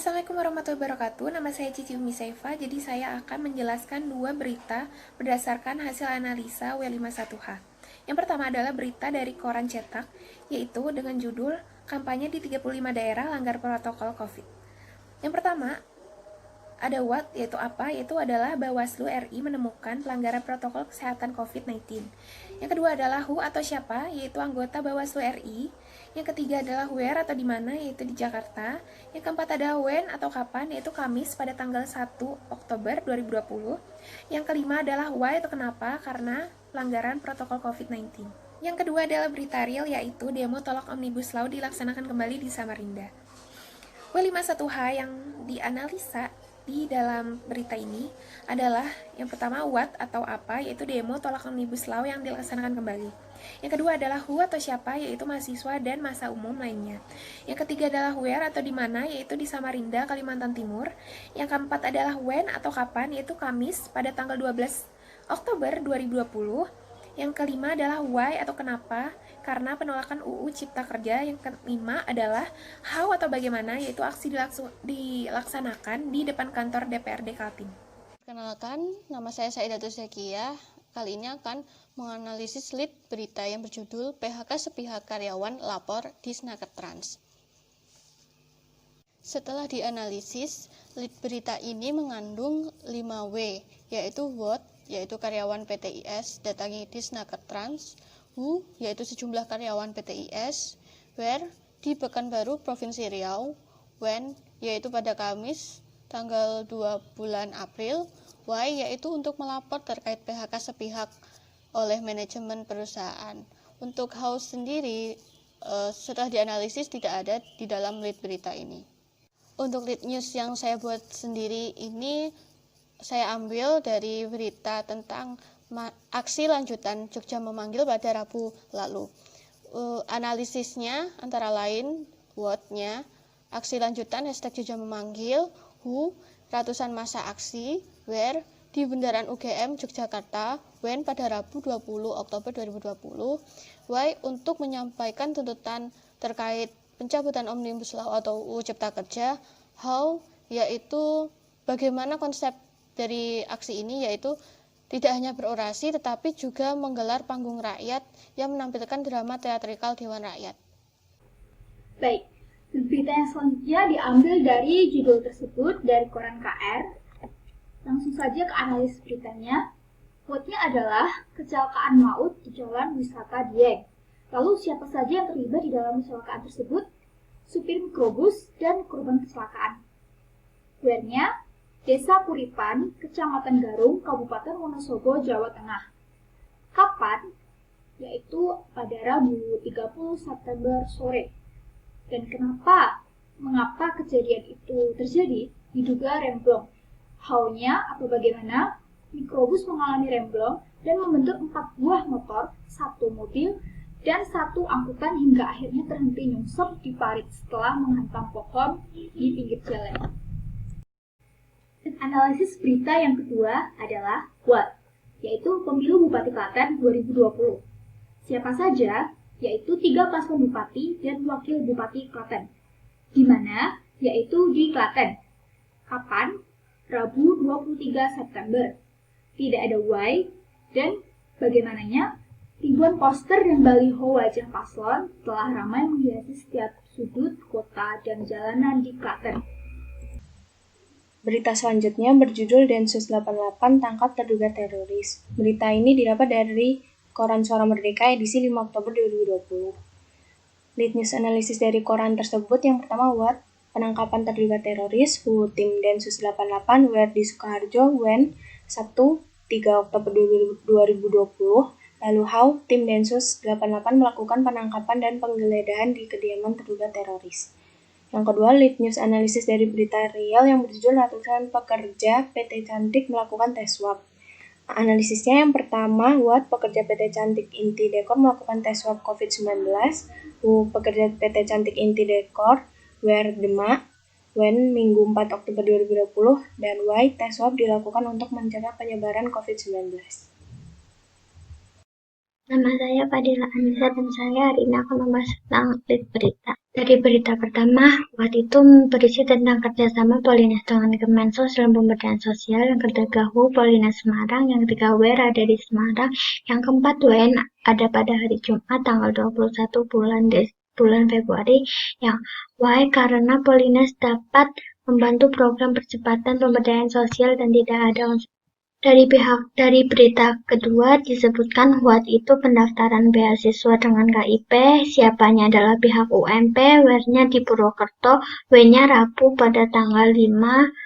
Assalamualaikum warahmatullahi wabarakatuh. Nama saya Cici Umi Saifa. Jadi saya akan menjelaskan dua berita berdasarkan hasil analisa W51H. Yang pertama adalah berita dari koran cetak, yaitu dengan judul Kampanye di 35 daerah langgar protokol COVID. Yang pertama, ada WAT, yaitu apa? Yaitu adalah Bawaslu RI menemukan pelanggaran protokol kesehatan COVID-19. Yang kedua adalah WHO atau siapa, yaitu anggota Bawaslu RI. Yang ketiga adalah where atau di mana, yaitu di Jakarta. Yang keempat adalah when atau kapan, yaitu Kamis pada tanggal 1 Oktober 2020. Yang kelima adalah why atau kenapa, karena pelanggaran protokol COVID-19. Yang kedua adalah berita real, yaitu demo tolak Omnibus Law dilaksanakan kembali di Samarinda. W51H yang dianalisa di dalam berita ini adalah yang pertama what atau apa, yaitu demo tolak Omnibus Law yang dilaksanakan kembali. Yang kedua adalah who atau siapa, yaitu mahasiswa dan massa umum lainnya. Yang ketiga adalah where atau di mana, yaitu di Samarinda, Kalimantan Timur. Yang keempat adalah when atau kapan, yaitu Kamis pada tanggal 12 Oktober 2020. Yang kelima adalah why atau kenapa, karena penolakan UU Cipta Kerja. Yang kelima adalah how atau bagaimana, yaitu aksi dilaksanakan di depan kantor DPRD Kaltim. Perkenalkan, nama saya Saidatul Zakiyah. Kali ini akan menganalisis lead berita yang berjudul PHK sepihak karyawan lapor di Snaker Trans. Setelah dianalisis, lead berita ini mengandung 5W, yaitu what, yaitu karyawan PTIS datangi di Snaker Trans, who, yaitu sejumlah karyawan PTIS, where, di Pekanbaru, Provinsi Riau, when, yaitu pada Kamis, tanggal 2 bulan April, why, yaitu untuk melapor terkait PHK sepihak oleh manajemen perusahaan. Untuk how sendiri, setelah dianalisis tidak ada di dalam lead berita ini. Untuk lead news yang saya buat sendiri ini, saya ambil dari berita tentang aksi lanjutan Jogja memanggil pada Rabu lalu. Analisisnya antara lain what-nya, aksi lanjutan hashtag Jogja memanggil, who, ratusan masa aksi, where, di Bundaran UGM Yogyakarta, when pada Rabu 20 Oktober 2020, why, untuk menyampaikan tuntutan terkait pencabutan Omnibus Law atau UU Cipta Kerja, how, yaitu bagaimana konsep dari aksi ini, yaitu tidak hanya berorasi tetapi juga menggelar panggung rakyat yang menampilkan drama teatrikal Dewan Rakyat. Baik, berita yang selanjutnya diambil dari judul tersebut dari koran KR. Langsung saja ke analisis beritanya. Quote-nya adalah kecelakaan maut di jalan wisata Dieng. Lalu siapa saja yang terlibat di dalam kecelakaan tersebut? Supir mikrobus dan korban kecelakaan. Where-nya Desa Kuripan, Kecamatan Garung, Kabupaten Wonosobo, Jawa Tengah. Kapan? Yaitu pada Rabu 30 September sore. Dan mengapa kejadian itu terjadi? Diduga remblong. How-nya atau bagaimana? Mikrobus mengalami remblong dan membentur 4 buah motor, 1 mobil, dan 1 angkutan hingga akhirnya terhenti nyungsep di parit setelah menghantam pohon di pinggir jalan. Analisis berita yang kedua adalah what, yaitu pemilu Bupati Klaten 2020. Siapa saja? Yaitu 3 paslon Bupati dan Wakil Bupati Klaten. Di mana? Yaitu di Klaten. Kapan? Rabu 23 September. Tidak ada why dan bagaimananya. Ribuan poster dan baliho wajah paslon telah ramai menghiasi setiap sudut kota dan jalanan di Klaten. Berita selanjutnya berjudul Densus 88 tangkap terduga teroris. Berita ini didapat dari Koran Suara Merdeka edisi 5 Oktober 2020. Lead news analisis dari koran tersebut yang pertama what, penangkapan terduga teroris, who, tim Densus 88, where di Sukoharjo, when, Sabtu 3 Oktober 2020, lalu how, tim Densus 88 melakukan penangkapan dan penggeledahan di kediaman terduga teroris. Yang kedua, lead news analisis dari berita real yang berjudul ratusan pekerja PT Cantik melakukan tes swab. Analisisnya yang pertama, what, pekerja PT Cantik Inti Dekor melakukan tes swab COVID-19, who, pekerja PT Cantik Inti Dekor, where Demak, when, Minggu 4 Oktober 2020, dan why, tes swab dilakukan untuk mencegah penyebaran COVID-19. Nama saya Fadila Anissa dan saya hari ini akan membahas tentang lead berita. Dari berita pertama, waktu itu berisi tentang kerjasama Polines dengan Kemensos dalam pemberdayaan sosial. Yang ketiga, Polines Semarang. Yang ketiga, WER ada di Semarang. Yang keempat, WN ada pada hari Jumat tanggal 21 bulan Februari. Yang Y karena Polines dapat membantu program percepatan pemberdayaan sosial dan tidak ada unsur. Dari berita kedua disebutkan WAT itu pendaftaran beasiswa dengan KIP, siapanya adalah pihak UMP, WER-nya di Purwokerto, W-nya Rabu pada tanggal 5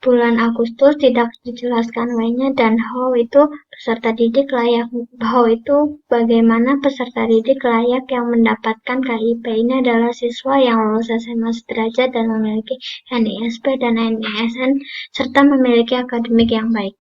bulan Agustus, tidak dijelaskan W-nya, dan HOW itu peserta didik layak. HOW itu bagaimana peserta didik layak yang mendapatkan KIP ini adalah siswa yang lulus SMA sederajat dan memiliki NISP dan NISN serta memiliki akademik yang baik.